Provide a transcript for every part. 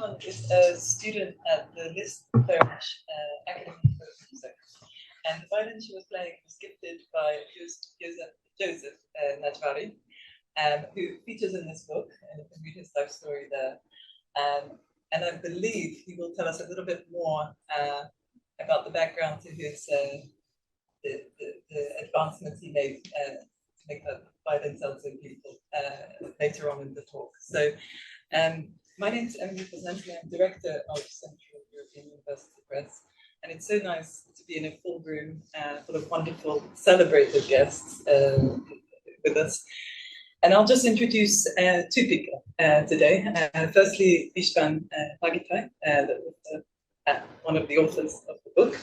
István is a student at the Liszt Academy for Music. And the violin she was playing was gifted by 𝘧𝘳𝘰𝘮 Nagyváry, who features in this book, and you can read his life story there. And I believe he will tell us a little bit more about the background to his the advancements he made to make that violin sound so beautiful later on in the talk. So my name is Emeritus, and I'm director of Central European University Press. And it's so nice to be in a full room full of wonderful, celebrated guests with us. And I'll just introduce two people today. Firstly, István Hargittai, one of the authors of the book,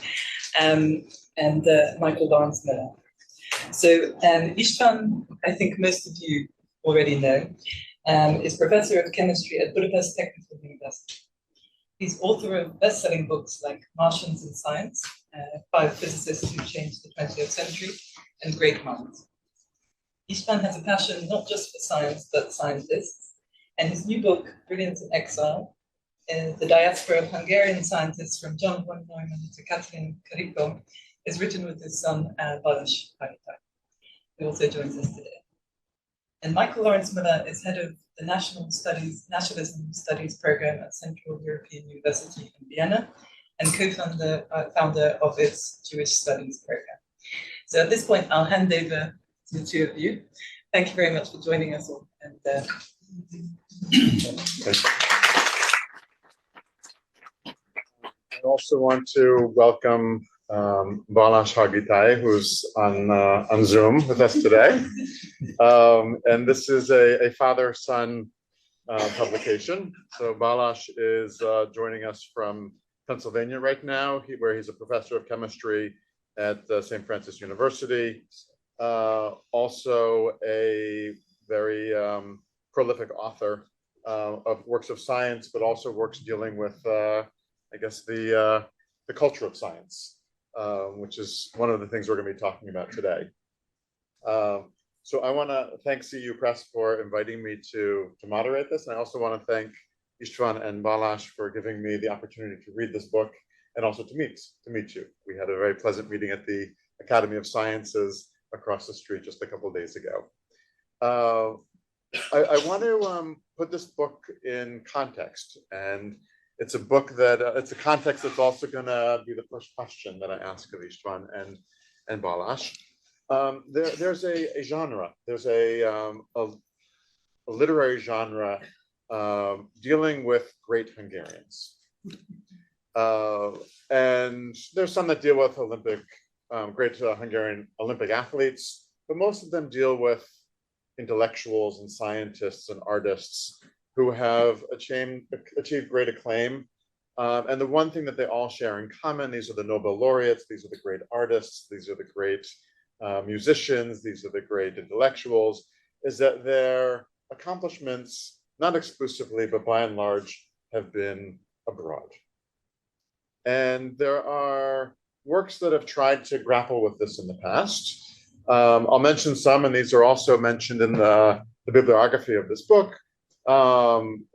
and Michael Lawrence Miller. So István, I think most of you already know, is Professor of Chemistry at Budapest Technical University. He's author of best-selling books like Martians in Science, Five Physicists Who Changed the 20th Century, and Great Minds. István has a passion not just for science, but scientists, and his new book, Brilliance in Exile, The Diaspora of Hungarian Scientists from John von Neumann to Katalin Karikó, is written with his son, Balazs Hargittai, who also joins us today. And Michael Lawrence Miller is head of the Nationalism Studies program at Central European University in Vienna, and co-founder of its Jewish Studies program. So at this point, I'll hand over to the two of you. Thank you very much for joining us all. And, I also want to welcome Balazs Hargittai, who's on Zoom with us today. And this is a father-son publication. So Balazs is joining us from Pennsylvania right now, where he's a professor of chemistry at St. Francis University. Also a very prolific author of works of science, but also works dealing with, I guess, the culture of science. Which is one of the things we're going to be talking about today. So I want to thank CU Press for inviting me to moderate this. And I also want to thank István and Balazs for giving me the opportunity to read this book and also to meet you. We had a very pleasant meeting at the Academy of Sciences across the street just a couple of days ago. I want to put this book in context, and it's a book that it's a context that's also going to be the first question that I ask of István and Balazs. There's a genre. There's a literary genre dealing with great Hungarians, and there's some that deal with great Hungarian Olympic athletes, but most of them deal with intellectuals and scientists and artists who have achieved great acclaim. And the one thing that they all share in common, these are the Nobel laureates, these are the great artists, these are the great musicians, these are the great intellectuals, is that their accomplishments, not exclusively, but by and large, have been abroad. And there are works that have tried to grapple with this in the past. I'll mention some, and these are also mentioned in the bibliography of this book.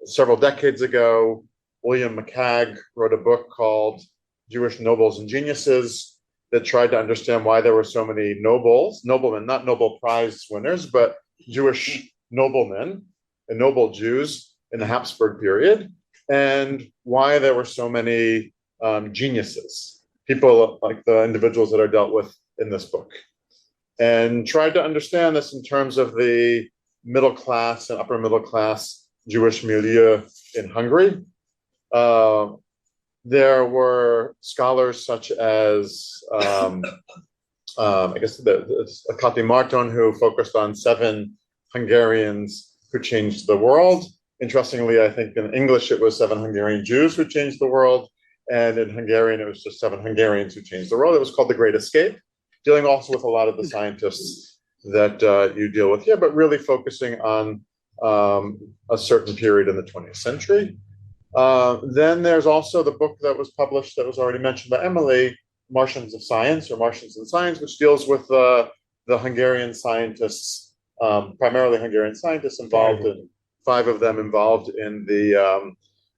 Several decades ago, William McCagg wrote a book called Jewish Nobles and Geniuses that tried to understand why there were so many noblemen, not Nobel Prize winners, but Jewish noblemen and noble Jews in the Habsburg period, and why there were so many geniuses, people like the individuals that are dealt with in this book, and tried to understand this in terms of the middle class and upper middle class Jewish milieu in Hungary. There were scholars such as, I guess, Kati Márton, who focused on 7 Hungarians who changed the world. Interestingly, I think in English it was 7 Hungarian Jews who changed the world, and in Hungarian it was just 7 Hungarians who changed the world. It was called The Great Escape, dealing also with a lot of the scientists that you deal with here, but really focusing on a certain period in the 20th century. Then there's also the book that was published that was already mentioned by Emily, Martians of Science, or Martians in Science, which deals with the Hungarian scientists, primarily Hungarian scientists involved, in 5 of them involved in the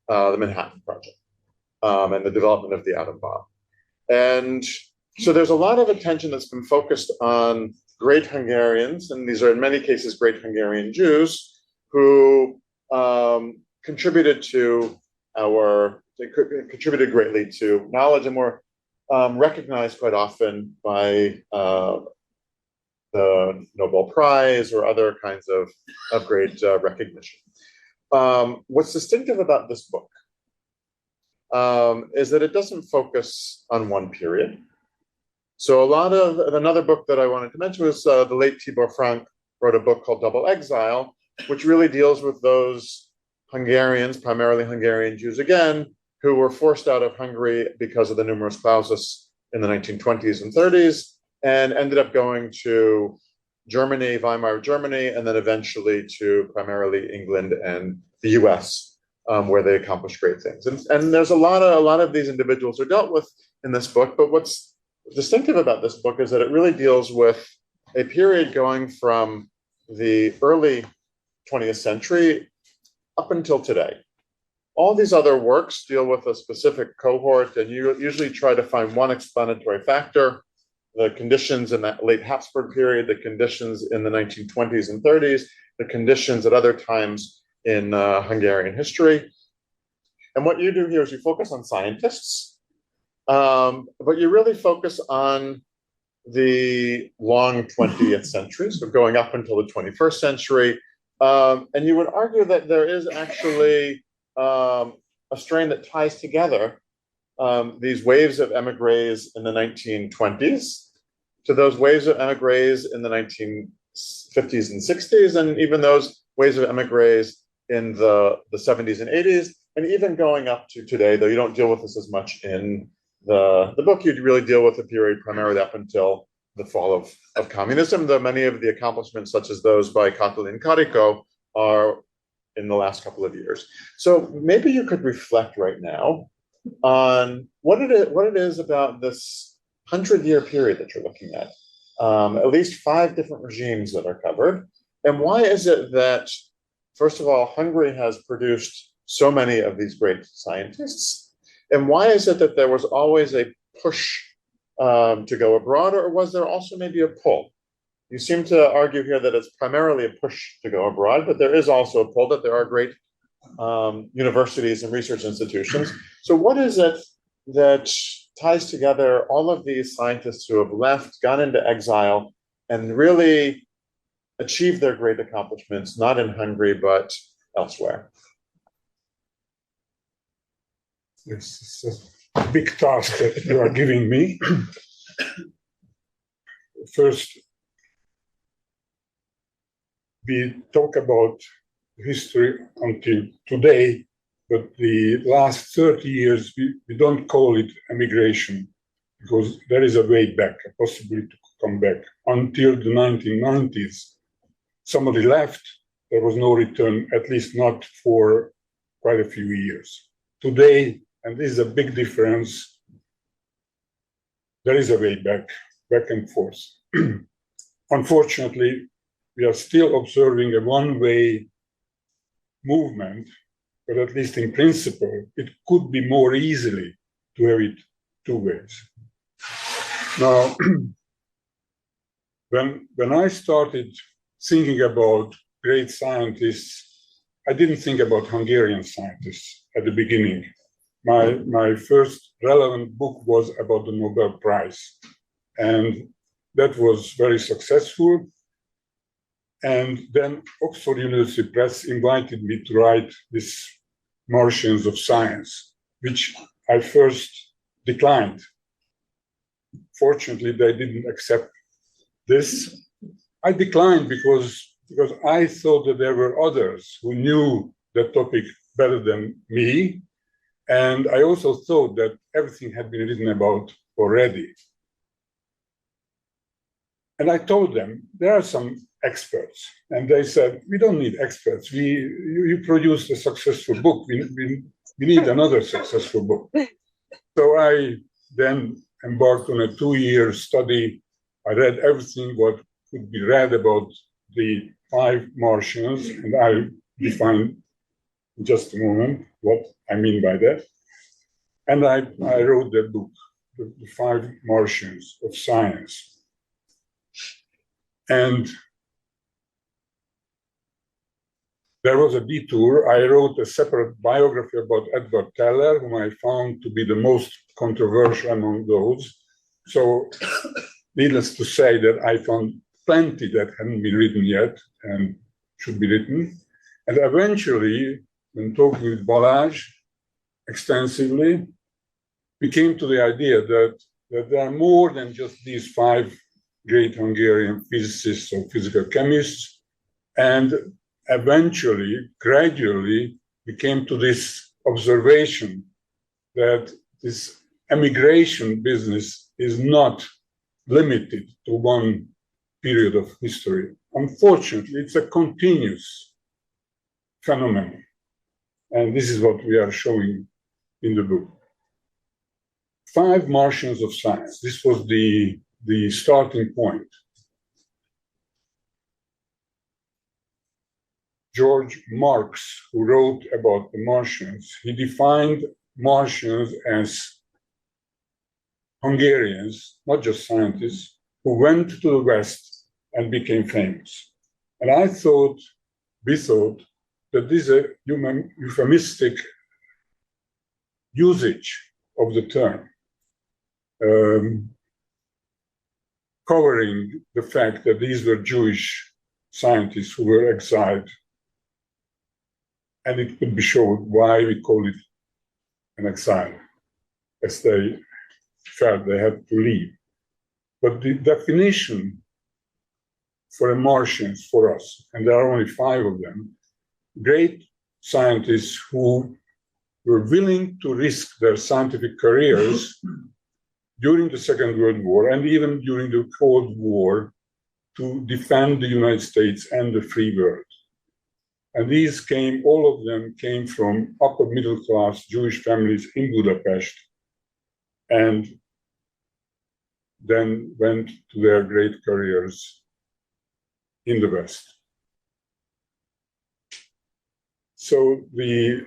the Manhattan Project and the development of the atom bomb. And so there's a lot of attention that's been focused on great Hungarians, and these are in many cases great Hungarian Jews, who contributed greatly to knowledge and were recognized quite often by the Nobel Prize or other kinds of great recognition. What's distinctive about this book is that it doesn't focus on one period. So another book that I wanted to mention was the late Tibor Frank wrote a book called Double Exile, which really deals with those Hungarians, primarily Hungarian Jews again, who were forced out of Hungary because of the numerus clausus in the 1920s and 30s, and ended up going to Germany, Weimar Germany, and then eventually to primarily England and the US, where they accomplished great things. And there's a lot of these individuals are dealt with in this book, but what's distinctive about this book is that it really deals with a period going from the early 20th century up until today. All these other works deal with a specific cohort, and you usually try to find one explanatory factor: the conditions in that late Habsburg period, the conditions in the 1920s and 30s, the conditions at other times in Hungarian history. And what you do here is you focus on scientists, but you really focus on the long 20th century, so going up until the 21st century. And you would argue that there is actually a strain that ties together these waves of émigrés in the 1920s to those waves of émigrés in the 1950s and 60s, and even those waves of émigrés in the 70s and 80s, and even going up to today, though you don't deal with this as much in the book. You really deal with the period primarily up until the fall of communism, though many of the accomplishments, such as those by Katalin Karikó, are in the last couple of years. So maybe you could reflect right now on what it is about this 100-year period that you're looking at least 5 different regimes that are covered. And why is it that, first of all, Hungary has produced so many of these great scientists? And why is it that there was always a push to go abroad, or was there also maybe a pull? You seem to argue here that it's primarily a push to go abroad, but there is also a pull, that there are great universities and research institutions. So what is it that ties together all of these scientists who have left, gone into exile, and really achieved their great accomplishments, not in Hungary, but elsewhere? This is a big task that you are giving me. First, we talk about history until today, but the last 30 years, we don't call it emigration, because there is a way back, a possibility to come back. Until the 1990s, somebody left, there was no return, at least not for quite a few years. Today, and this is a big difference, there is a way back and forth. Unfortunately, we are still observing a one-way movement, but at least in principle, it could be more easily to have it 2 ways. Now, when I started thinking about great scientists, I didn't think about Hungarian scientists at the beginning. My first relevant book was about the Nobel Prize, and that was very successful. And then Oxford University Press invited me to write this Martians of Science, which I first declined. Fortunately, they didn't accept this. I declined because I thought that there were others who knew the topic better than me. And I also thought that everything had been written about already. And I told them, there are some experts. And they said, we don't need experts. You produced a successful book. We need another successful book. So I then embarked on a 2-year study. I read everything what could be read about the 5 Martians, and I defined in just a moment what I mean by that. And I wrote that book, The 5 Martians of Science. And there was a detour. I wrote a separate biography about Edward Teller, whom I found to be the most controversial among those. So needless to say that I found plenty that hadn't been written yet and should be written. And eventually, when talking with Balazs extensively, we came to the idea that there are more than just these 5 great Hungarian physicists or physical chemists. And eventually, gradually, we came to this observation that this emigration business is not limited to one period of history. Unfortunately, it's a continuous phenomenon. And this is what we are showing in the book. 5 Martians of Science. This was the starting point. George Marx, who wrote about the Martians, he defined Martians as Hungarians, not just scientists, who went to the West and became famous. And we thought that this is a euphemistic usage of the term, covering the fact that these were Jewish scientists who were exiled. And it could be shown why we call it an exile, as they felt they had to leave. But the definition for a Martians for us, and there are only 5 of them, great scientists who were willing to risk their scientific careers during the Second World War and even during the Cold War to defend the United States and the free world. And these all of them came from upper middle class Jewish families in Budapest and then went to their great careers in the West. So the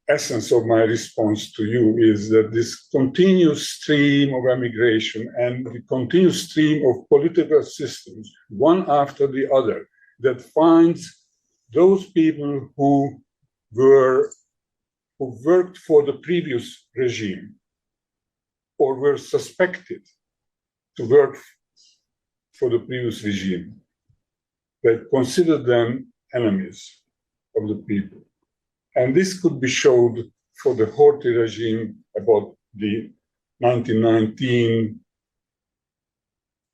essence of my response to you is that this continuous stream of emigration and the continuous stream of political systems, one after the other, that finds those people who worked for the previous regime or were suspected to work for the previous regime, they considered them enemies of the people. And this could be showed for the 𝘒𝘪𝘀 regime about the 1919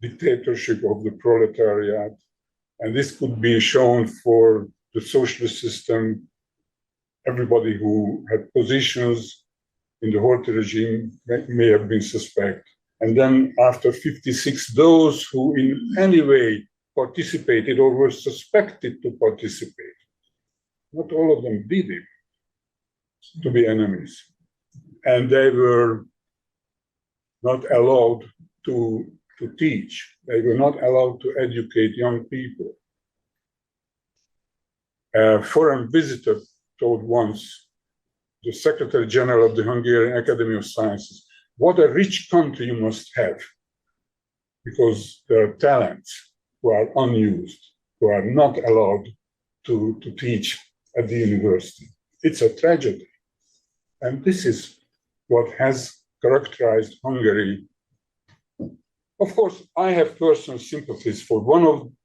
dictatorship of the proletariat. And this could be shown for the socialist system. Everybody who had positions in the 𝘒𝘪𝘀 regime may have been suspect. And then after 56, those who in any way participated or were suspected to participate, not all of them did it, to be enemies. And they were not allowed to teach. They were not allowed to educate young people. A foreign visitor told once the Secretary General of the Hungarian Academy of Sciences, what a rich country you must have, because there are talents who are unused, who are not allowed to teach at the university. It's a tragedy. And this is what has characterized Hungary. Of course, I have personal sympathies for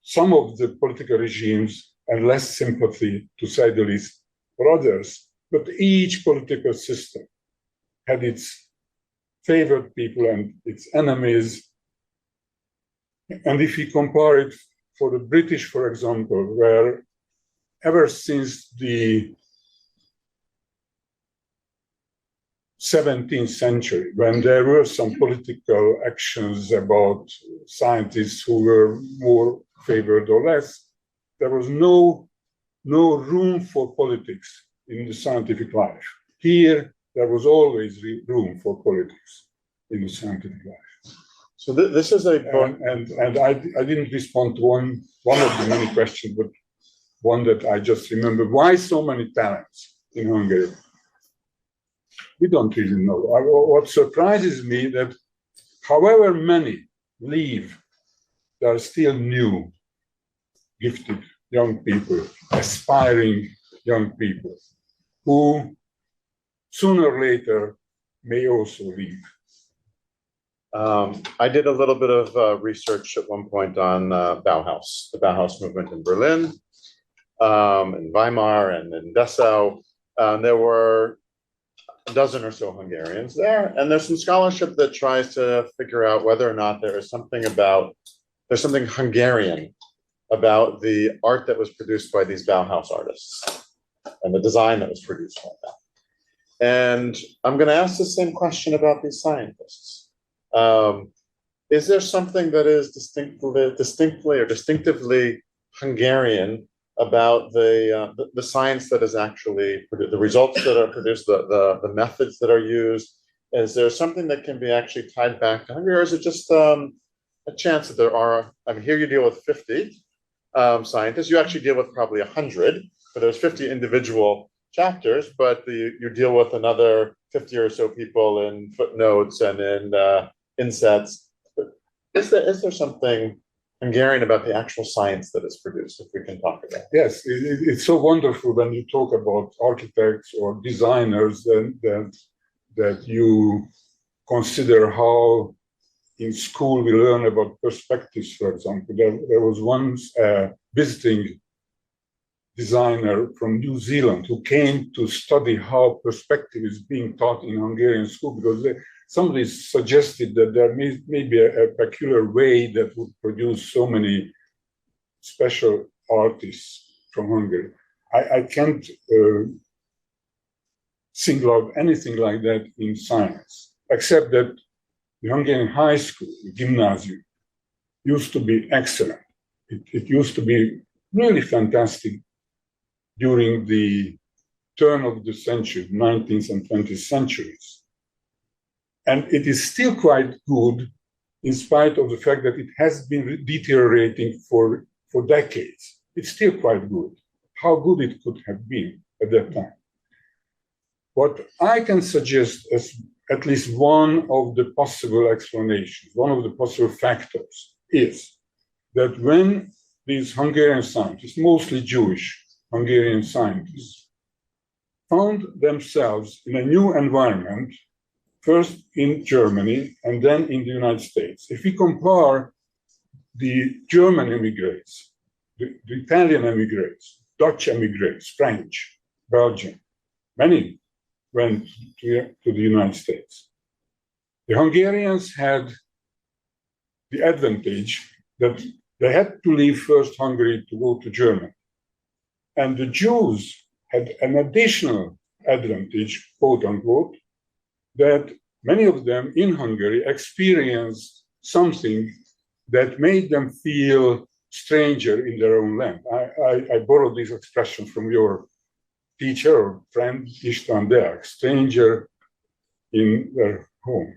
some of the political regimes and less sympathy, to say the least, for others. But each political system had its favored people and its enemies. And if you compare it for the British, for example, where ever since the 17th century, when there were some political actions about scientists who were more favored or less, there was no room for politics in the scientific life. Here, there was always room for politics in the scientific life. So this is a and I didn't respond to one of the many questions, but one that I just remember. Why so many talents in Hungary? We don't really know. What surprises me that however many leave, there are still new, gifted young people, aspiring young people, who sooner or later may also leave. I did a little bit of research at one point on Bauhaus, the Bauhaus movement in Berlin, in Weimar, and in Dessau. There were a dozen or so Hungarians there, and there's some scholarship that tries to figure out whether or not there's something Hungarian about the art that was produced by these Bauhaus artists and the design that was produced by them. And I'm going to ask the same question about these scientists. Is there something that is distinctively Hungarian about the science that is actually produced, the results that are produced, the methods that are used? Is there something that can be actually tied back to Hungary, or is it just a chance that there are? I mean, here you deal with 50 scientists. You actually deal with probably 100, but there's 50 individual chapters, but you deal with another 50 or so people in footnotes and in insets. Is there something Hungarian about the actual science that is produced, if we can talk about it? Yes, it's so wonderful when you talk about architects or designers that you consider how in school we learn about perspectives, for example. There was once a visiting designer from New Zealand who came to study how perspective is being taught in Hungarian school, because somebody suggested that there may be a peculiar way that would produce so many special artists from Hungary. I can't single out anything like that in science, except that the Hungarian high school, the gymnasium, used to be excellent. It used to be really fantastic during the turn of the century, 19th and 20th centuries. And it is still quite good, in spite of the fact that it has been deteriorating for decades. It's still quite good. How good it could have been at that time. What I can suggest as at least one of the possible explanations, one of the possible factors, is that when these Hungarian scientists, mostly Jewish Hungarian scientists, found themselves in a new environment, first in Germany and then in the United States. If we compare the German immigrants, the Italian immigrants, Dutch immigrants, French, Belgian, many went to the United States. The Hungarians had the advantage that they had to leave first Hungary to go to Germany. And the Jews had an additional advantage, quote unquote, that many of them in Hungary experienced something that made them feel stranger in their own land. I borrowed this expression from your teacher or friend, István and Balazs, stranger in their home.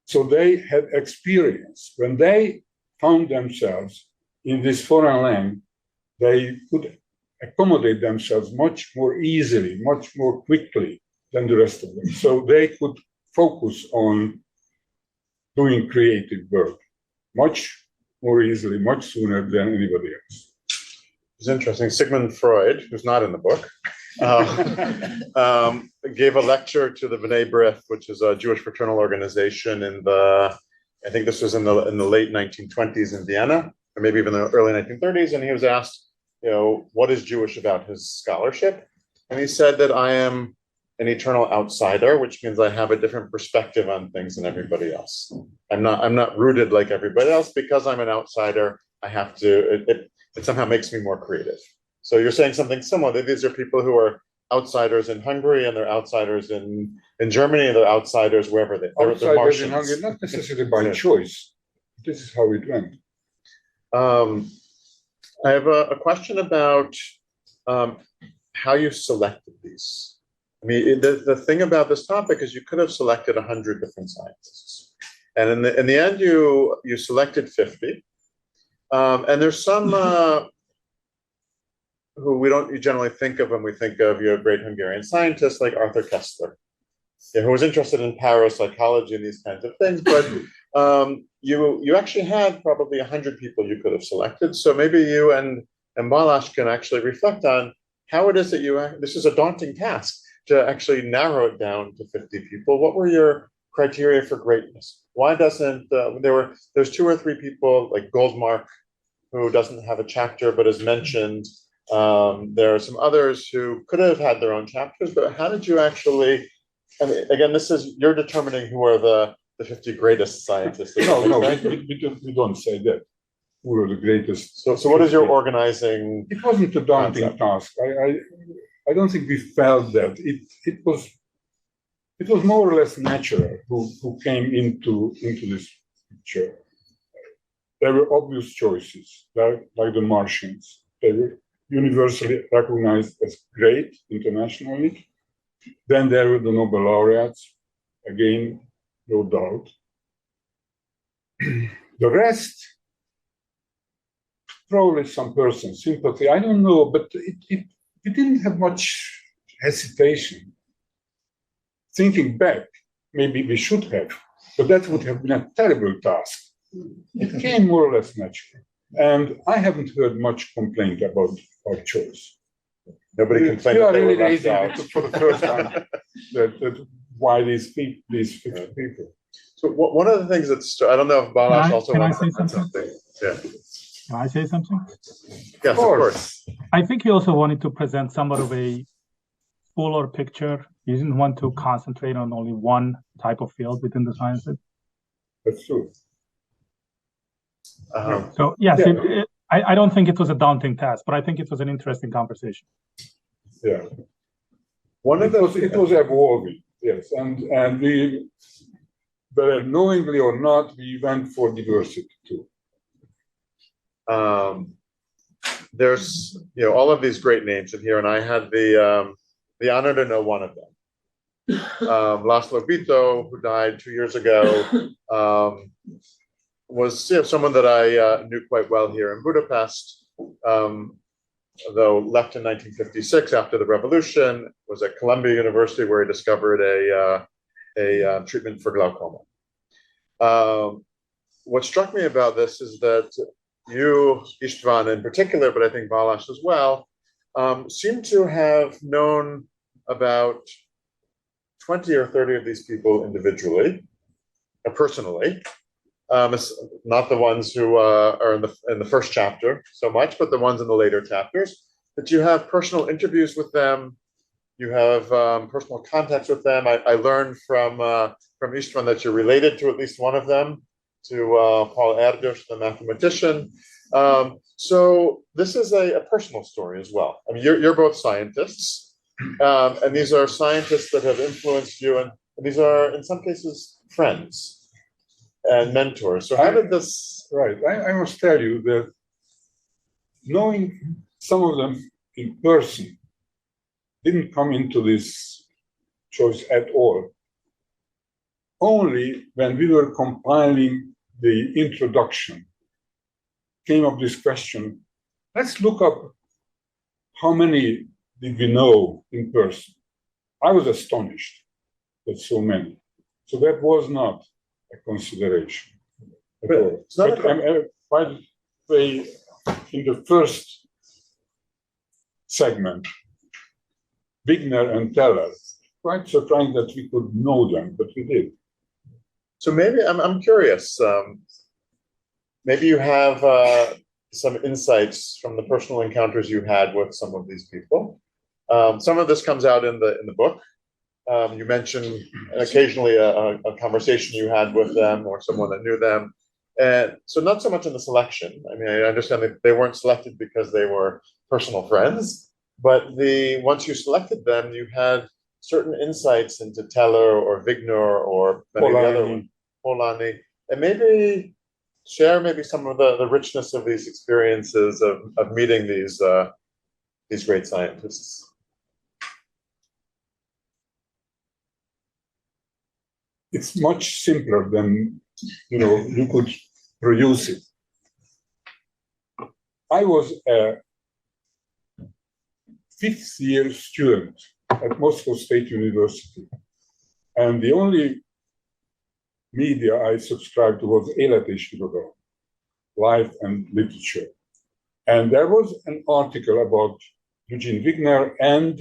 So they had experience. When they found themselves in this foreign land, they could accommodate themselves much more easily, much more quickly than the rest of them. So they could focus on doing creative work much more easily, much sooner than anybody else. It's interesting. Sigmund Freud, who's not in the book, gave a lecture to the 𝘍𝘁𝘁, which is a Jewish fraternal organization in I think this was in the late 1920s in Vienna, or maybe even the early 1930s. And he was asked, what is Jewish about his scholarship? And he said that I am an eternal outsider, which means I have a different perspective on things than everybody else. I'm not rooted like everybody else. Because I'm an outsider, I have to, it somehow makes me more creative. So you're saying something similar, that these are people who are outsiders in Hungary, and they're outsiders in Germany, and they're outsiders wherever they're outsiders in Hungary, not necessarily by choice. This is how it went. I have a question about how you selected these. I mean, the thing about this topic is you could have selected 100 different scientists, and in the end, you selected 50. And there's some who we don't generally think of when we think of great Hungarian scientists like Arthur Koestler, who was interested in parapsychology and these kinds of things. But you actually had probably 100 people you could have selected. So maybe you and Balazs can actually reflect on how it is that this is a daunting task to actually narrow it down to 50 people. What were your criteria for greatness? Why doesn't, there's 2 or 3 people like Goldmark, who doesn't have a chapter but is mentioned. There are some others who could have had their own chapters, but how did you actually, I mean, again, you're determining who are the 50 greatest scientists. No, we don't say that. Who are the greatest. So what is your organizing? It wasn't a daunting task. I don't think we felt that. It was more or less natural who came into this picture. There were obvious choices, like the Martians. They were universally recognized as great internationally. Then there were the Nobel laureates, again, no doubt. The rest, probably some personal sympathy, I don't know, but we didn't have much hesitation. Thinking back, maybe we should have, but that would have been a terrible task. It came more or less natural. And I haven't heard much complaint about our choice. Nobody complained. We are really raising it for the first time that why these 50 people. So one of the things that's, I don't know if Balazs also wants to say something. Yeah. Can I say something? Yes, of course. I think you also wanted to present somewhat of a fuller picture. You didn't want to concentrate on only one type of field within the sciences. That's true. So yes, I don't think it was a daunting task, but I think it was an interesting conversation. Yeah. It was evolving, yes, and we, whether knowingly or not, we went for diversity too. There's all of these great names in here, and I had the honor to know one of them. Laszlo Bito, who died 2 years ago, was someone that I knew quite well here in Budapest, though left in 1956 after the revolution, was at Columbia University where he discovered a treatment for glaucoma. What struck me about this is that you, István in particular, but I think Balazs as well, seem to have known about 20 or 30 of these people individually, personally. Not the ones who are in the first chapter so much, but the ones in the later chapters. That you have personal interviews with them, you have personal contacts with them. I learned from István that you're related to at least one of them, to 𝘒𝘢𝘪𝘢𝘯𝘆, the mathematician. So this is a personal story as well. I mean, you're both scientists, and these are scientists that have influenced you, and these are in some cases friends and mentors. So how did this? Right, I must tell you that knowing some of them in person didn't come into this choice at all. Only when we were compiling the introduction came up this question, let's look up how many did we know in person. I was astonished that so many. So that was not a consideration at all. But by the way, in the first segment, Wigner and Teller, quite surprised that we could know them, but we did. So maybe I'm curious. Maybe you have some insights from the personal encounters you had with some of these people. Some of this comes out in the book. You mentioned occasionally a conversation you had with them or someone that knew them. And so not so much in the selection. I mean, I understand that they weren't selected because they were personal friends, but once you selected them, you had certain insights into Teller or Wigner or many of the other ones, Polanyi, and maybe share some of the richness of these experiences of meeting these great scientists. It's much simpler than you could produce it. I was a fifth-year student at Moscow State University. And the only media I subscribed to was 𝘏𝘶𝘮𝘍𝘍, Life and Literature. And there was an article about Eugene Wigner, and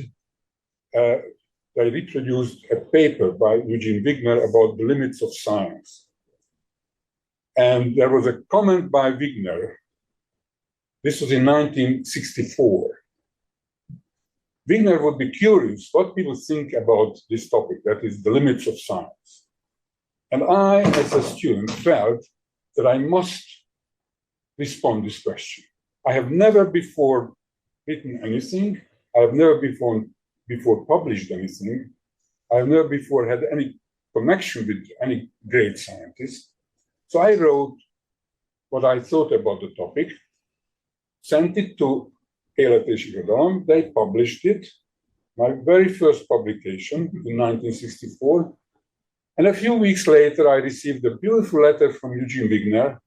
they reproduced a paper by Eugene Wigner about the limits of science. And there was a comment by Wigner. This was in 1964. Wigner would be curious what people think about this topic, that is the limits of science. And I, as a student, felt that I must respond to this question. I have never before written anything. I have never before published anything. I have never before had any connection with any great scientist. So I wrote what I thought about the topic, sent it to 𝘏𝘶𝘮𝘍𝘍, they published it, my very first publication in 1964. And a few weeks later, I received a beautiful letter from Eugene Wigner.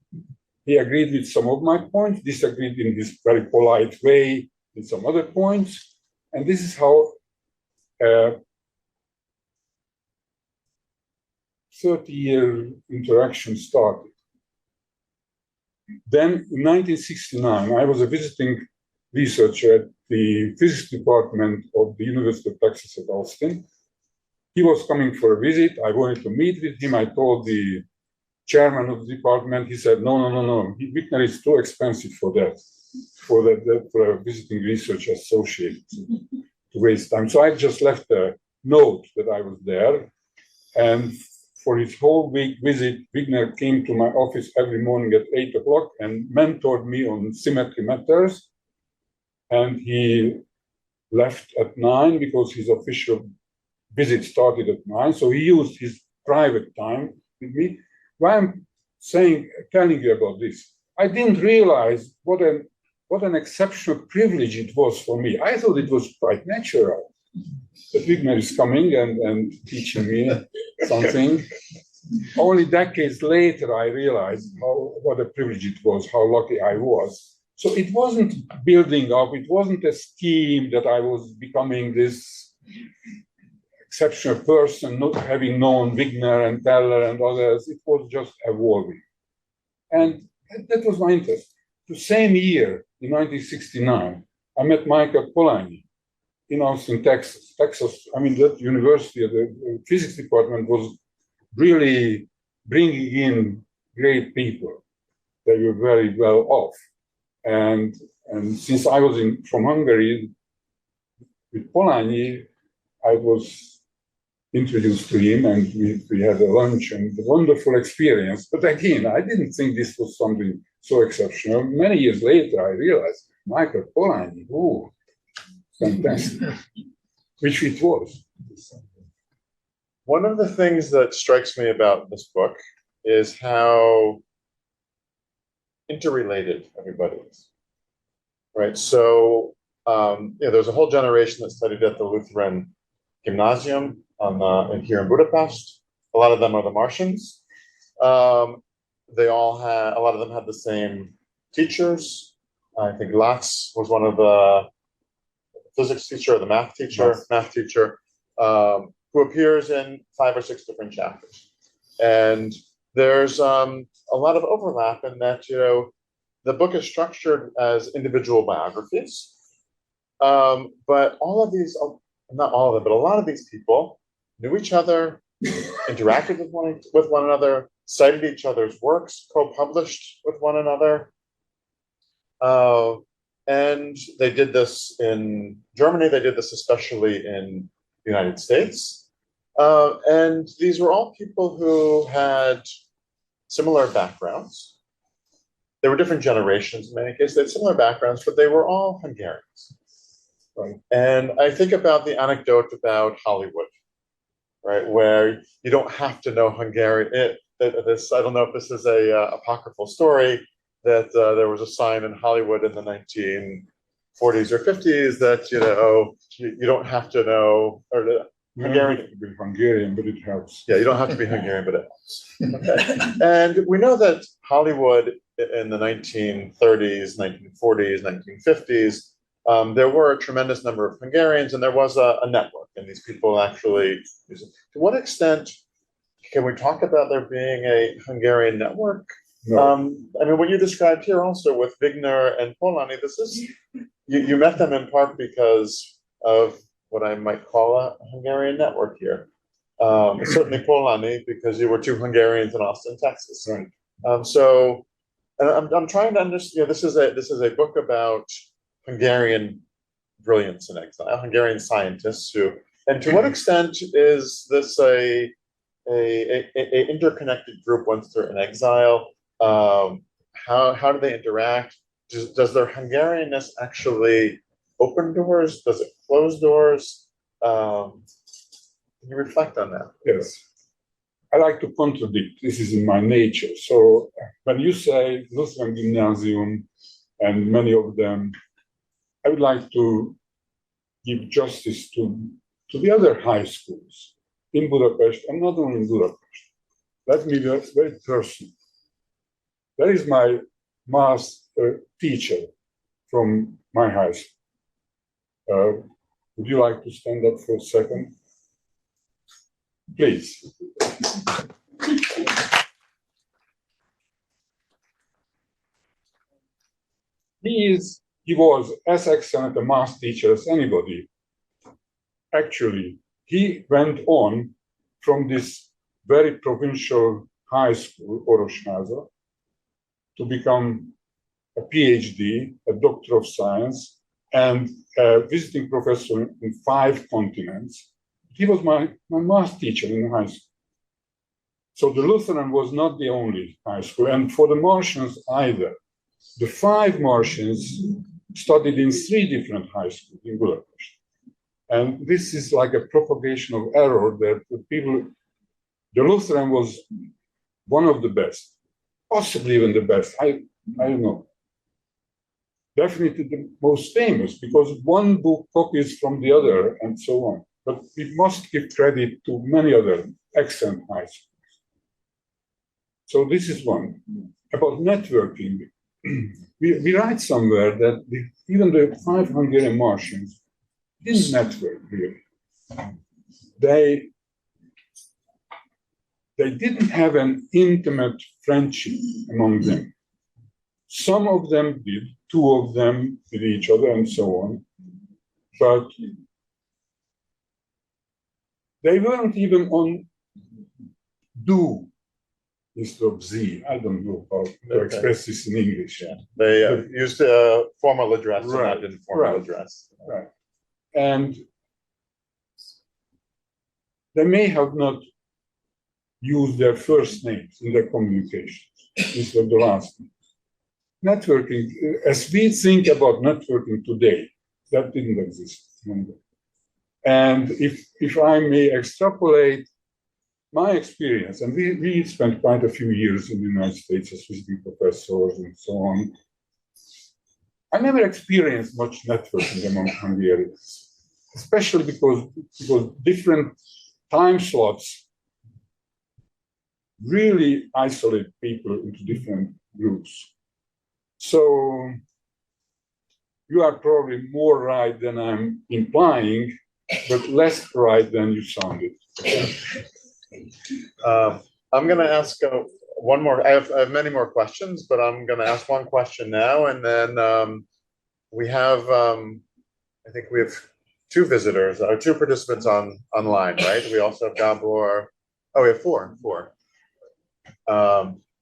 He agreed with some of my points, disagreed in his very polite way with some other points. And this is how 30-year interaction started. Then in 1969, I was a visiting researcher at the physics department of the University of Texas at Austin. He was coming for a visit. I wanted to meet with him. I told the chairman of the department. He said, no. Wigner is too expensive for that, for a visiting research associate to waste time. So I just left a note that I was there. And for his whole week visit, Wigner came to my office every morning at 8 o'clock and mentored me on symmetry matters. And he left at 9 because his official visit started at 9. So he used his private time with me. Why I'm telling you about this, I didn't realize what an exceptional privilege it was for me. I thought it was quite natural that Wigner is coming and teaching me something. Only decades later, I realized what a privilege it was, how lucky I was. So it wasn't building up, it wasn't a scheme that I was becoming this exceptional person, not having known Wigner and Teller and others. It was just evolving. And that was my interest. The same year, in 1969, I met Michael Polanyi in Austin, Texas. I mean, that university, the physics department was really bringing in great people. They were very well off. And since I was from Hungary, with Polanyi, I was introduced to him and we had a lunch and a wonderful experience. But again, I didn't think this was something so exceptional. Many years later, I realized, Michael Polanyi, oh, fantastic, which it was. One of the things that strikes me about this book is how interrelated everybody is, right? So there's a whole generation that studied at the Lutheran Gymnasium here in Budapest. A lot of them are the Martians. They all had, a lot of them had the same teachers. I think Latz was one of the physics teacher or the math teacher, who appears in 5 or 6 different chapters. And there's a lot of overlap in that, the book is structured as individual biographies. But all of these, not all of them, but a lot of these people knew each other, interacted with one another, cited each other's works, co-published with one another. And they did this in Germany, they did this especially in the United States. And these were all people who had similar backgrounds. They were different generations in many cases, they had similar backgrounds, but they were all Hungarians. Right? And I think about the anecdote about Hollywood, right, where you don't have to know Hungarian. I don't know if this is a apocryphal story, that there was a sign in Hollywood in the 1940s or 50s that, you don't have to know, or Hungarian. You don't have to be Hungarian, but it helps. Yeah, you don't have to be Hungarian, but it helps. Okay. And we know that Hollywood in the 1930s, 1940s, 1950s there were a tremendous number of Hungarians, and there was a network, and these people actually use it. To what extent can we talk about there being a Hungarian network? No. I mean, what you described here also with 𝘉𝘀𝘀 and 𝑃olanyi, this is, you met them in part because of what I might call a Hungarian network here. Certainly 𝑃olanyi, because you were two Hungarians in Austin, Texas. Right. So, and I'm trying to understand, this is a book about Hungarian brilliance in exile, Hungarian scientists who, and to what extent is this a interconnected group once they're in exile? How do they interact? Does their Hungarianness actually open doors? Does it close doors? Can you reflect on that? Yes. I like to contradict. This is in my nature. So when you say Lutheran Gymnasium and many of them, I would like to give justice to the other high schools in Budapest, and not only in Budapest. Let me be very personal. That is my math teacher from my high school. Would you like to stand up for a second? Please. He was as excellent a math teacher as anybody. Actually, he went on from this very provincial high school, Orosháza, to become a PhD, a Doctor of Science, and a visiting professor in 5 continents. He was my math teacher in high school. So the Lutheran was not the only high school, and for the Martians either. The 5 Martians studied in 3 different high schools in Budapest. And this is like a propagation of error that the Lutheran was one of the best, possibly even the best, I don't know. Definitely the most famous, because one book copies from the other and so on. But we must give credit to many other excellent high schools. So this is one. About networking, we write somewhere that even the 5 Hungarian Martians didn't network really. They didn't have an intimate friendship among them. Some of them did, 2 of them with each other and so on, but they weren't even on du instead of sie. I don't know how to express this in English. Yeah. They used a formal address and not informal address. Right. And they may have not used their first names in their communications instead of the last names. Networking, as we think about networking today, that didn't exist. And if I may extrapolate my experience, and we spent quite a few years in the United States as visiting professors and so on, I never experienced much networking among Hungarians, especially because different time slots really isolate people into different groups. So you are probably more right than I'm implying, but less right than you sounded. I'm going to ask one more. I have many more questions, but I'm going to ask one question now, and then we have, I think we have 2 visitors, or 2 participants online, right? We also have Gábor. Oh, we have 4.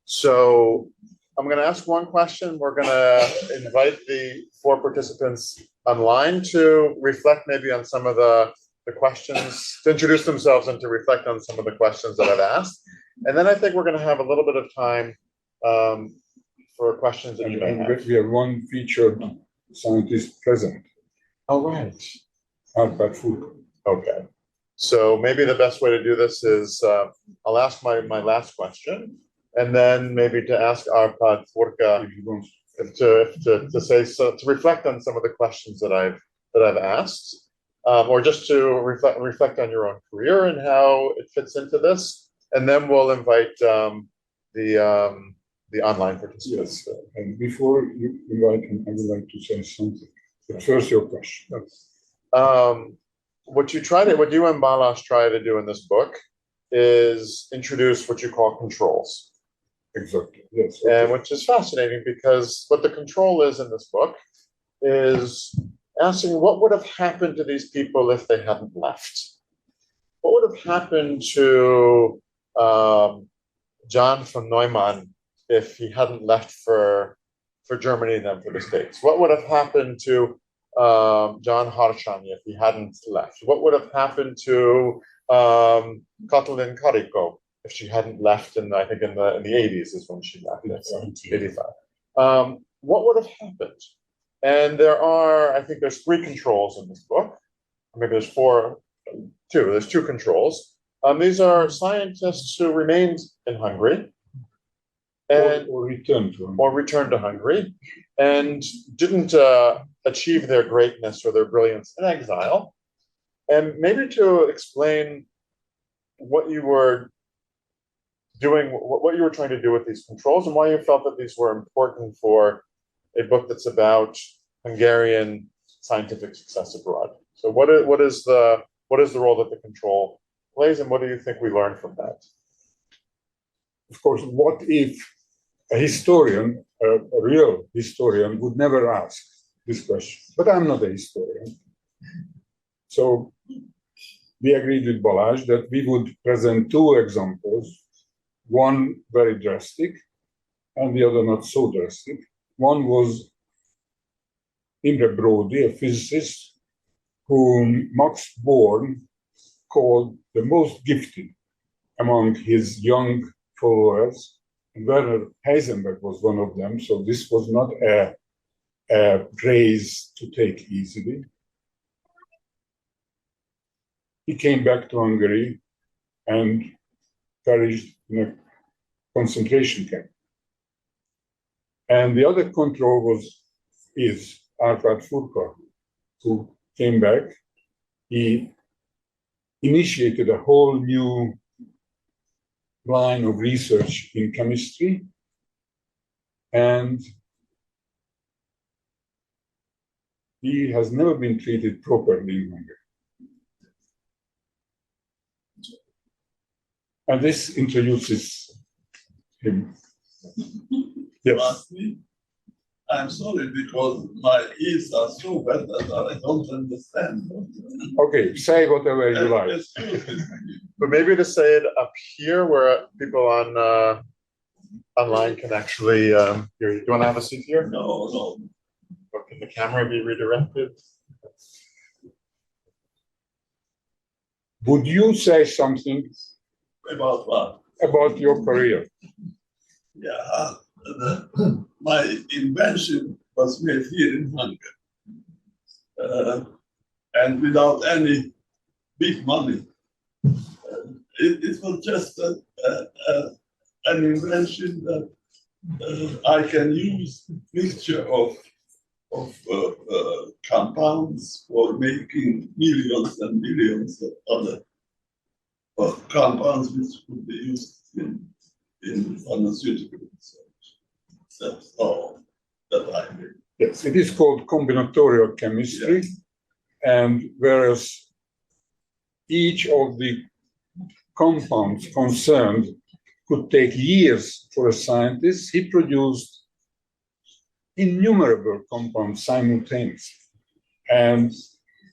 So I'm going to ask one question. We're going to invite the 4 participants online to reflect maybe on some of the questions, to introduce themselves and to reflect on some of the questions that I've asked. And then I think we're going to have a little bit of time for questions that you may have. We have one featured scientist present. Oh, right. Árpád Furka. Okay. So maybe the best way to do this is I'll ask my last question, and then maybe to ask Árpád Furka to reflect on some of the questions that I've asked, or just to reflect on your own career and how it fits into this, and then we'll invite the online participants. Yes, and before you invite him, I would like to say something. But first, your question. What you and Balazs try to do in this book is introduce what you call controls. Exactly. Yes. And which is fascinating because what the control is in this book is asking what would have happened to these people if they hadn't left. What would have happened to John von Neumann if he hadn't left for Germany and then for the States? What would have happened to John Harsanyi if he hadn't left? What would have happened to 𝘏𝘁𝘓 𝘋𝘪𝘢𝘮 if she hadn't left I think in the 80s is when she left, 85. What would have happened? And I think there's 3 controls in this book. Maybe there's 4, 2. There's 2 controls. These are scientists who remained in Hungary and or returned to Hungary and didn't achieve their greatness or their brilliance in exile. And maybe to explain what you were doing, what you were trying to do with these controls and why you felt that these were important for a book that's about Hungarian scientific success abroad. So what is the role that the control plays, and what do you think we learned from that? Of course, what if a historian, a real historian, would never ask this question? But I'm not a historian. So we agreed with Balazs that we would present 2 examples, one very drastic and the other not so drastic. One was 𝘕𝘦𝘋𝘪𝘢𝘯𝘏, a physicist whom Max Born called the most gifted among his young followers, and Werner Heisenberg was one of them, so this was not a praise to take easily. He came back to Hungary and perished in a concentration camp. And the other control is Árpád Furka, who came back. He initiated a whole new line of research in chemistry, and he has never been treated properly in Hungary. And this introduces him. Yes. I'm sorry, because my ears are so bad that I don't understand. Okay, say whatever you like. But maybe to say it up here where people on online can actually hear you. Do you want to have a seat here? No. Or can the camera be redirected? Would you say something About what? about your career? Yeah, my invention was made here in Hungary, and without any big money. It was just an invention that I can use mixture of compounds for making millions and millions of other compounds which could be used in pharmaceutical research. That's all that I did. Yes, it is called combinatorial chemistry, and whereas each of the compounds concerned could take years for a scientist, he produced innumerable compounds simultaneously. And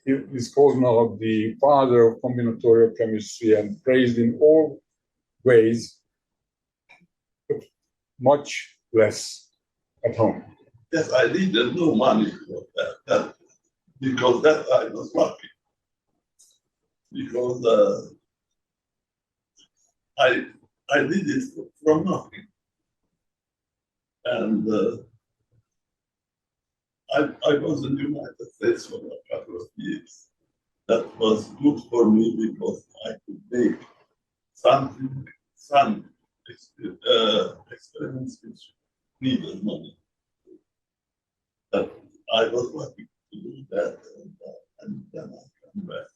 he is called now the father of combinatorial chemistry and praised in all ways, but much less at home. Yes, I needed no money for that because that I was lucky. Because I did it from nothing. And I was in the United States for a couple of years. That was good for me because I could make some experiments which needed money. But I was lucky to do that, and then I come back.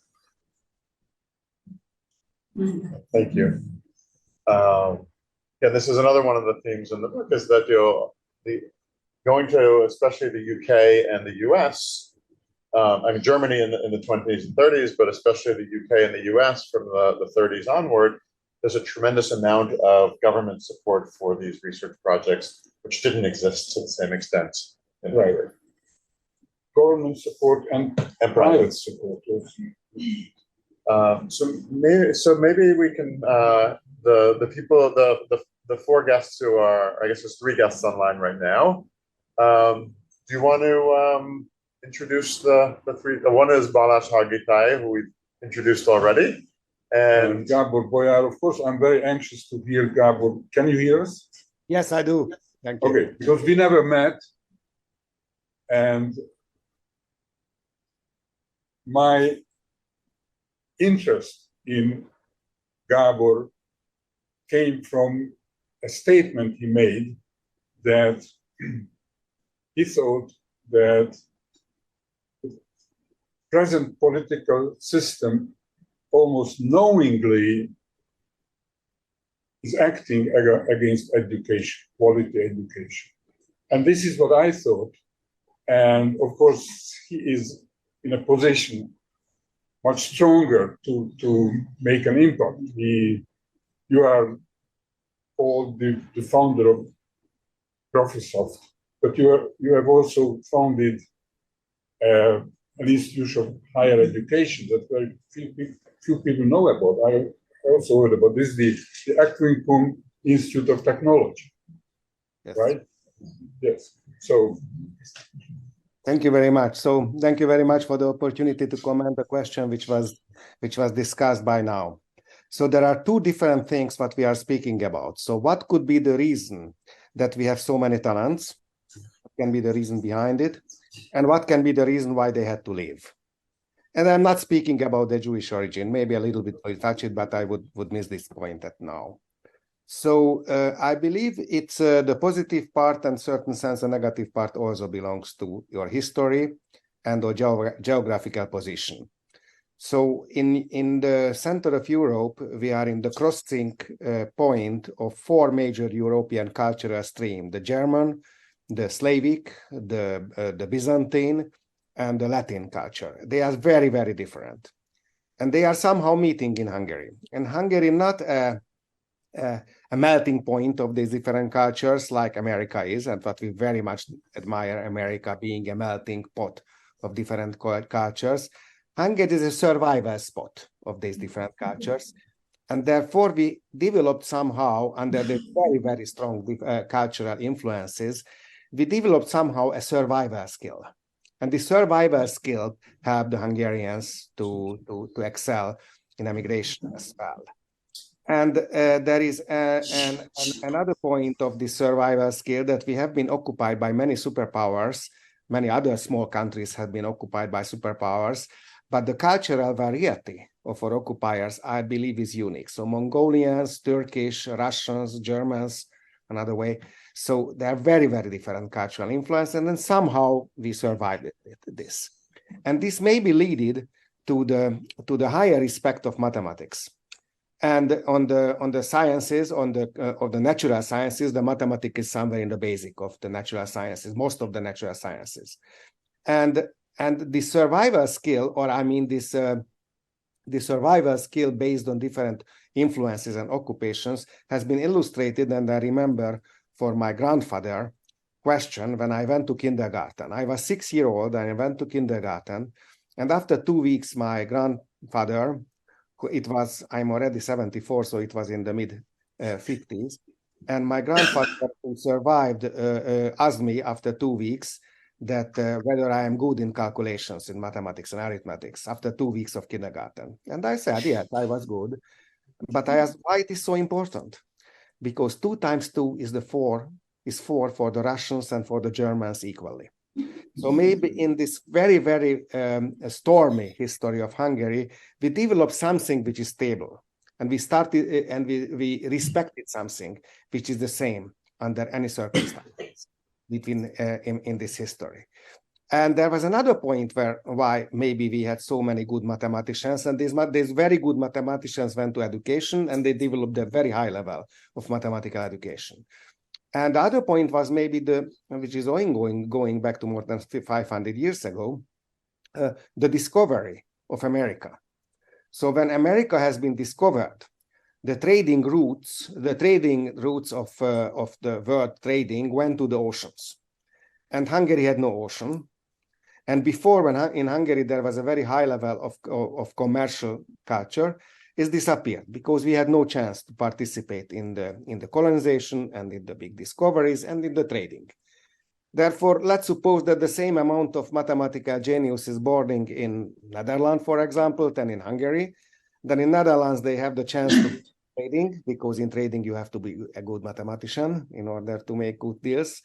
Thank you. Yeah, this is another one of the themes in the book, is that going to especially the UK and the US Germany in the 20s and 30s, but especially the UK and the US from the 30s onward, there's a tremendous amount of government support for these research projects, which didn't exist to the same extent in Hungary. Government support and private support. So maybe we can the people the four guests who are, I guess there's three guests online right now. Do you want to introduce the three? The one is Balazs Hargittai, who we've introduced already, and Gábor Bojár. Of course, I'm very anxious to hear Gábor. Can you hear us? Yes, I do. Thank you. Okay, because we never met, and my interest in Gábor came from a statement he made that he thought that the present political system almost knowingly is acting against education, quality education. And this is what I thought. And of course, he is in a position much stronger to make an impact. You are called the founder of Graphisoft, but you have also founded an institution of higher education that very few people know about. I also heard about this, the 𝘒𝘁𝘓𝑚 Institute of Technology, Yes. right? Yes. So Thank you very much. So thank you very much for the opportunity to comment the question which was discussed by now. So there are two different things what we are speaking about. So what could be the reason that we have so many talents? What can be the reason behind it? And what can be the reason why they had to leave? And I'm not speaking about the Jewish origin, maybe a little bit will touch it, but I would miss this point at now. So I believe it's the positive part, and certain sense the negative part also belongs to your history and or geographical position. So in the center of Europe, we are in the crossing point of four major European cultural streams: the German, the Slavic, the Byzantine, and the Latin culture. They are very, very different. And they are somehow meeting in Hungary. And Hungary not a melting point of these different cultures like America is, and what we very much admire America being a melting pot of different cultures. Hungary is a survival spot of these different cultures. And therefore, we developed somehow, under the very, very strong cultural influences, we developed somehow a survival skill. And the survival skill helped the Hungarians to excel in immigration as well. And there is another point of the survival skill that we have been occupied by many superpowers. Many other small countries have been occupied by superpowers, but the cultural variety of our occupiers, I believe, is unique. So Mongolians, Turkish, Russians, Germans, another way. So they are very, very different cultural influence, and then somehow we survived this. And this may be leaded to the higher respect of mathematics. And on the sciences, of the natural sciences, the mathematics is somewhere in the basic of the natural sciences, most of the natural sciences. And the survival skill, or I mean this the survival skill based on different influences and occupations has been illustrated. And I remember for my grandfather question when I went to kindergarten. I was 6-year-old and I went to kindergarten. And after 2 weeks, my grandfather, I'm already 74, so it was in the mid-50s. And my grandfather who survived asked me after 2 weeks that whether I am good in calculations in mathematics and arithmetics after 2 weeks of kindergarten. And I said, yes, I was good. But I asked why it is so important. Because 2 times 2 is 4 for the Russians and for the Germans equally. So maybe in this very, very stormy history of Hungary, we developed something which is stable. And we started and we respected something which is the same under any circumstances in this history. And there was another point why maybe we had so many good mathematicians, and these very good mathematicians went to education and they developed a very high level of mathematical education. And the other point was maybe which is going back to more than 500 years ago, the discovery of America. So when America has been discovered, the trading routes of the world trading went to the oceans, and Hungary had no ocean. And before, when in Hungary there was a very high level of commercial culture, is disappeared because we had no chance to participate in the colonization and in the big discoveries and in the trading. Therefore, let's suppose that the same amount of mathematical genius is boarding in Netherlands, for example, than in Hungary. Then in Netherlands, they have the chance to trading, because in trading you have to be a good mathematician in order to make good deals.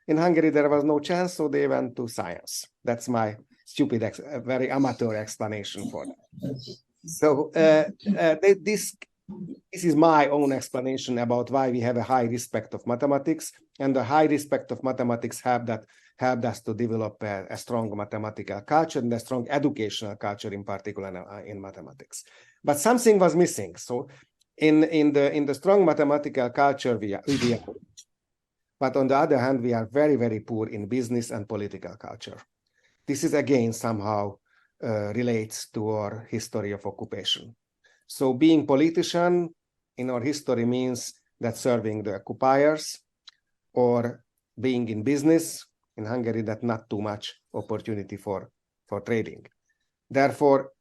In Hungary, there was no chance, so they went to science. That's my stupid, very amateur explanation for that. So this is my own explanation about why we have a high respect of mathematics, and the high respect of mathematics helped us to develop a strong mathematical culture and a strong educational culture, in particular in mathematics. But something was missing. So in the strong mathematical culture, we are good. But on the other hand, we are very, very poor in business and political culture. This is again somehow relates to our history of occupation. So being politician in our history means that serving the occupiers, or being in business in Hungary, that not too much opportunity for trading. Therefore,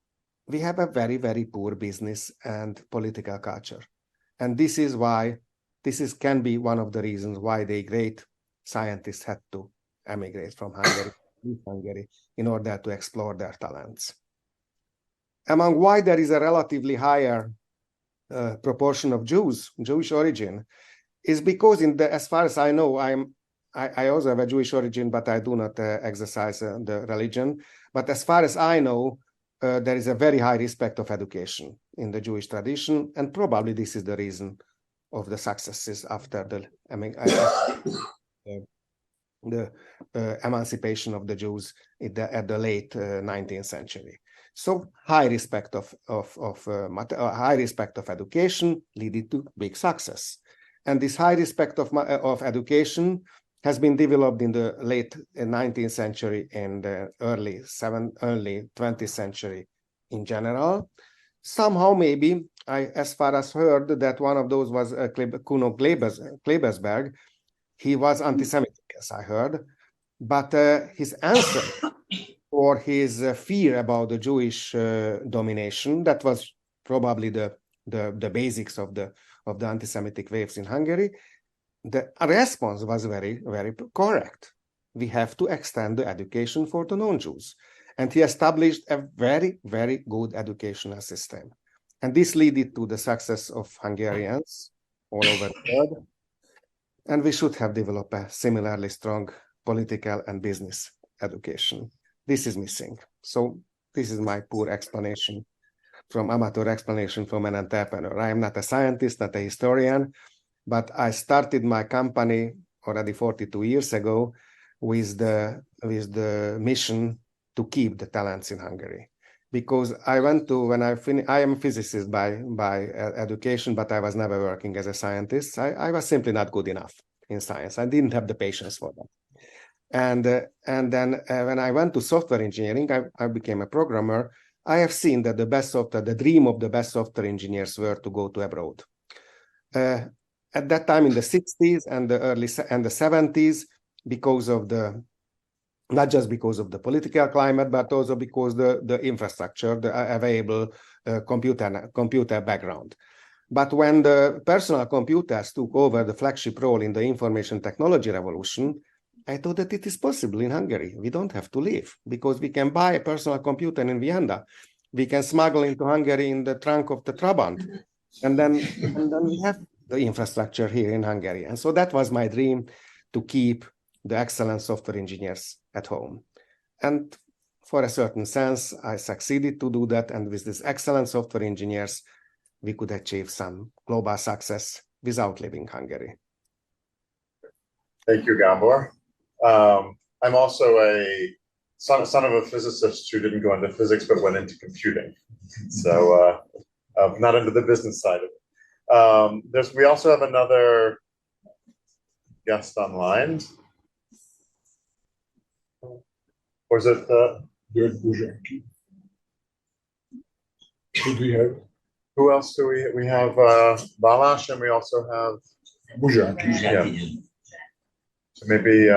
we have a very, very poor business and political culture. And this is why, can be one of the reasons why the great scientists had to emigrate from Hungary, in order to explore their talents. Among why there is a relatively higher proportion of Jewish origin, is because as far as I know, I also have a Jewish origin, but I do not exercise the religion. But as far as I know, there is a very high respect of education in the Jewish tradition, and probably this is the reason of the successes after the emancipation of the Jews at the late 19th century. So high respect of education leading to big success, and this high respect of education has been developed in the late 19th century and early 20th century in general. Somehow, maybe as far as heard, that one of those was 𝘒𝘢𝘵𝘮𝘯𝘀. He was anti-Semitic, as I heard, but his answer or his fear about the Jewish domination, that was probably the basics of the anti-Semitic waves in Hungary. The response was very, very correct. We have to extend the education for the non-Jews. And he established a very, very good educational system. And this led to the success of Hungarians all over the world. And we should have developed a similarly strong political and business education. This is missing. So this is my poor explanation, amateur explanation from an entrepreneur. I am not a scientist, not a historian, but I started my company already 42 years ago with the mission to keep the talents in Hungary. Because I am a physicist by education, but I was never working as a scientist. I was simply not good enough in science. I didn't have the patience for that. And then when I went to software engineering, I became a programmer. I have seen that the dream of the best software engineers were to go to abroad. At that time in the 60s and the 70s, because of not just because of the political climate, but also because the infrastructure, the available computer background. But when the personal computers took over the flagship role in the information technology revolution, I thought that it is possible in Hungary. We don't have to leave, because we can buy a personal computer in Vienna. We can smuggle into Hungary in the trunk of the Trabant. And then we have the infrastructure here in Hungary. And so that was my dream, to keep the excellent software engineers at home. And for a certain sense, I succeeded to do that. And with these excellent software engineers, we could achieve some global success without leaving Hungary. Thank you, Gábor. I'm also a son of a physicist who didn't go into physics, but went into computing. So not into the business side of it. We also have another guest online. Or is it 𝘧𝘳𝘰𝘮𝑗. Who do we have? Who else do we have? Balazs, and we also have Bojár. yeah. So maybe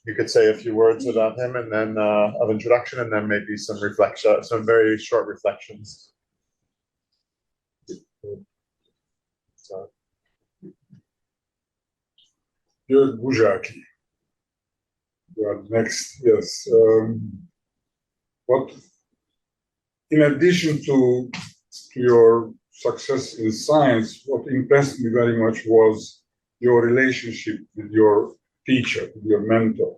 you could say a few words about him, and then of introduction, and then maybe some reflection, some very short reflections. So. 𝘧𝘳𝘯𝘏. Well, next, yes. What, in addition to your success in science, what impressed me very much was your relationship with your teacher, with your mentor,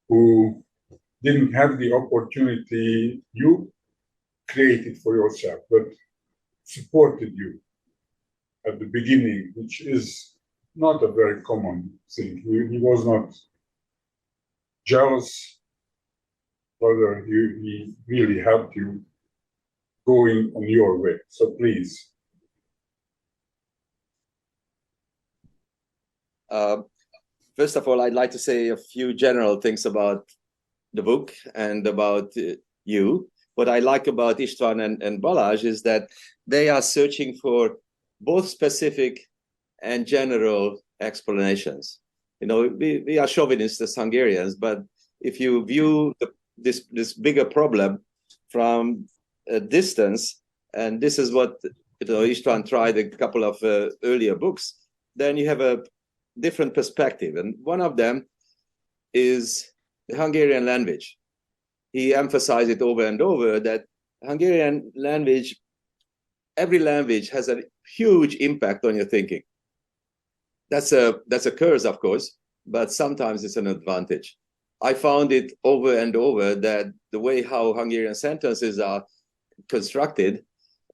who didn't have the opportunity you created for yourself, but supported you at the beginning, which is not a very common thing. He was not jealous, rather he really helped you going on your way. So please. First of all, I'd like to say a few general things about the book and about you. What I like about István and Balazs is that they are searching for both specific and general explanations. You know, we are chauvinists as Hungarians, but if you view this bigger problem from a distance, and this is what István tried a couple of earlier books, then you have a different perspective. And one of them is the Hungarian language. He emphasized it over and over that Hungarian language, every language has a huge impact on your thinking. That's a curse, of course, but sometimes it's an advantage. I found it over and over that the way how Hungarian sentences are constructed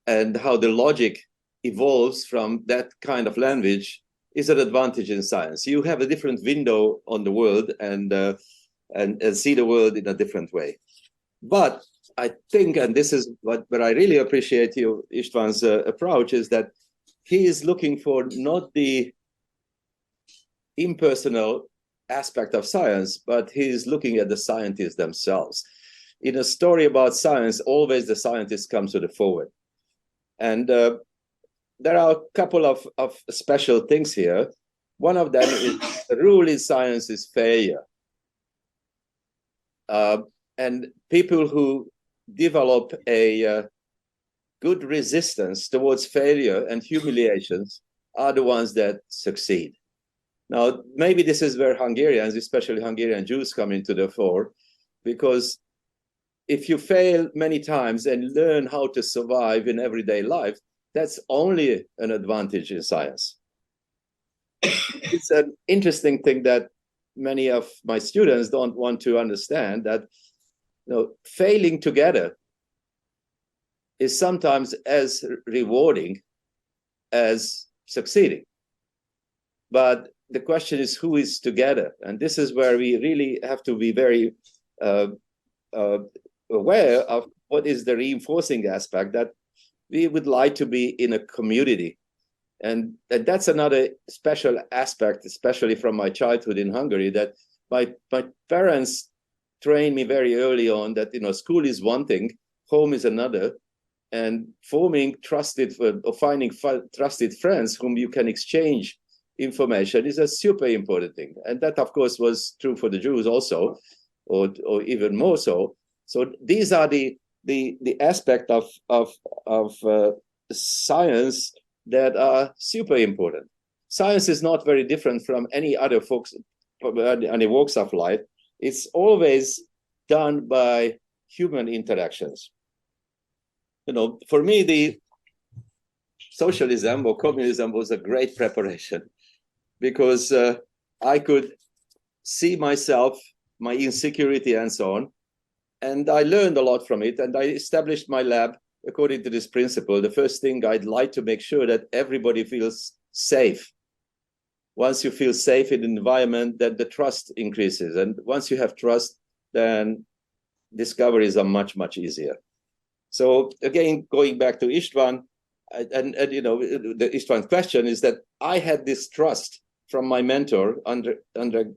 and how the logic evolves from that kind of language is an advantage in science. You have a different window on the world and see the world in a different way. But I think, and this is what I really appreciate István's approach, is that he is looking for not the impersonal aspect of science, but he's looking at the scientists themselves. In a story about science, always the scientists come to the forward. And there are a couple of special things here. One of them is the rule in science is failure. And people who develop a good resistance towards failure and humiliations are the ones that succeed. Now, maybe this is where Hungarians, especially Hungarian Jews, come into the fore, because if you fail many times and learn how to survive in everyday life, that's only an advantage in science. It's an interesting thing that many of my students don't want to understand, that failing together is sometimes as rewarding as succeeding. But the question is who is together, and this is where we really have to be very aware of what is the reinforcing aspect, that we would like to be in a community. And that's another special aspect, especially from my childhood in Hungary, that my parents trained me very early on that school is one thing, home is another, and finding trusted friends whom you can exchange information is a super important thing. And that, of course, was true for the Jews also, or even more so. So these are the aspect of science that are super important. Science is not very different from any other any walks of life. It's always done by human interactions. For me, the socialism or communism was a great preparation, because I could see myself, my insecurity and so on, and I learned a lot from it, and I established my lab according to this principle. The first thing, I'd like to make sure that everybody feels safe. Once you feel safe in an environment, that the trust increases, and once you have trust, then discoveries are much, much easier. So again, going back to István, and the István question is that I had this trust from my mentor, Endre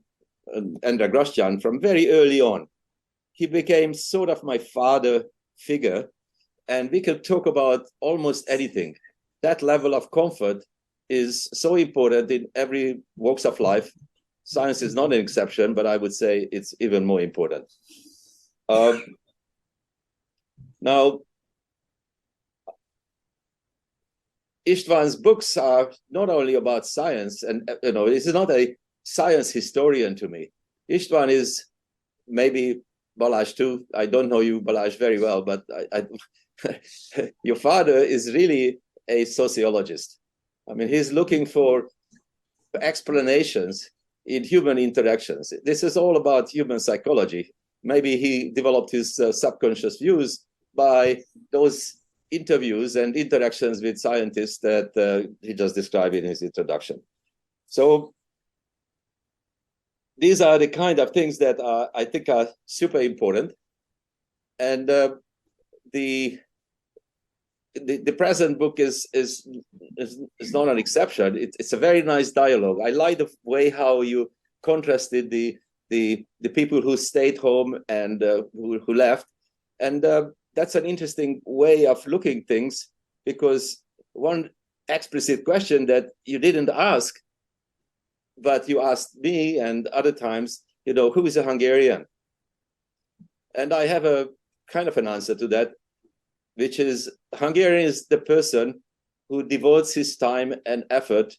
Grosjean, from very early on. he became sort of my father figure, and we could talk about almost anything. That level of comfort is so important in every walks of life. Science is not an exception, but I would say it's even more important. Now, István's books are not only about science, and he's not a science historian to me. István is, maybe Balazs too. I don't know you, Balazs, very well, but your father is really a sociologist. I mean, he's looking for explanations in human interactions. This is all about human psychology. Maybe he developed his subconscious views by those interviews and interactions with scientists that he just described in his introduction. So these are the kind of things that I think are super important. And the present book is not an exception. It's a very nice dialogue. I like the way how you contrasted the people who stayed home and who left, and that's an interesting way of looking things, because one explicit question that you didn't ask, but you asked me and other times, who is a Hungarian? And I have a kind of an answer to that, which is Hungarian is the person who devotes his time and effort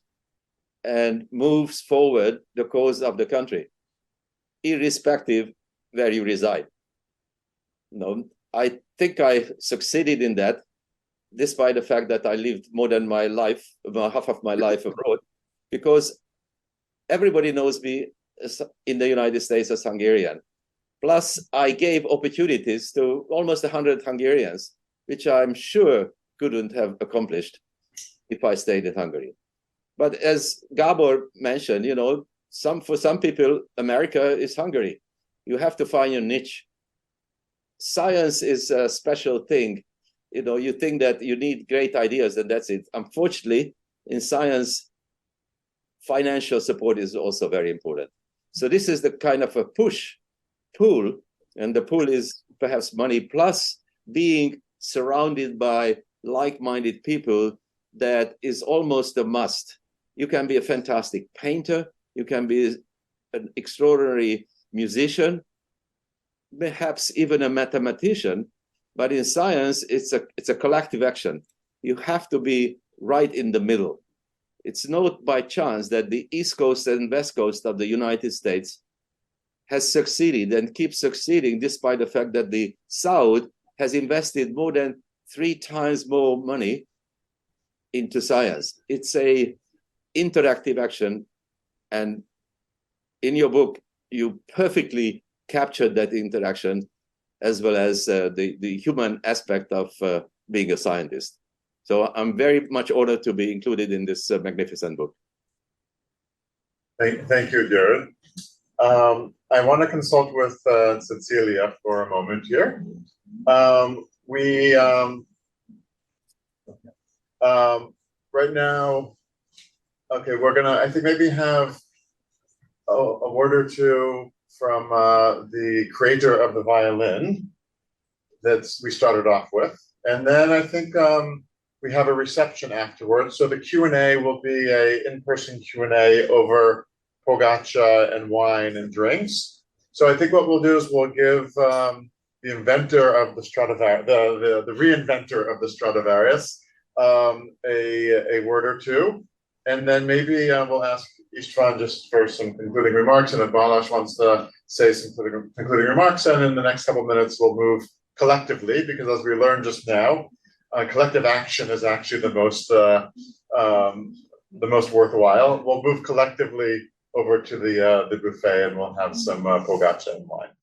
and moves forward the cause of the country, irrespective where you reside. I think I succeeded in that, despite the fact that I lived more than my life, about half of my life abroad, because everybody knows me in the United States as Hungarian. Plus, I gave opportunities to almost 100 Hungarians, which I'm sure couldn't have accomplished if I stayed in Hungary. But as Gábor mentioned, for some people, America is Hungary. You have to find your niche. Science is a special thing. You think that you need great ideas and that's it. Unfortunately, in science, financial support is also very important. So this is the kind of a pull, and the pull is perhaps money plus being surrounded by like-minded people. That is almost a must. You can be a fantastic painter, you can be an extraordinary musician, perhaps even a mathematician, but in science, it's a collective action. You have to be right in the middle. It's not by chance that the East Coast and West Coast of the United States has succeeded and keeps succeeding, despite the fact that the South has invested more than 3 times more money into science. It's a interactive action, and in your book, you perfectly captured that interaction, as well as the human aspect of being a scientist. So I'm very much honored to be included in this magnificent book. Thank you, Jared. I want to consult with Cecilia for a moment here. Right now, okay, we're gonna, I think, maybe have a word or two from the creator of the violin that we started off with. And then I think we have a reception afterwards. So the Q&A will be a in-person Q&A over pogača and wine and drinks. So I think what we'll do is we'll give the inventor of the Stradivarius, the reinventor of the Stradivarius, a word or two. And then maybe we'll ask István just for some concluding remarks, and if Balazs wants to say some concluding remarks, and in the next couple of minutes we'll move collectively, because as we learned just now, collective action is actually the most worthwhile. We'll move collectively over to the buffet, and we'll have some pogača and wine.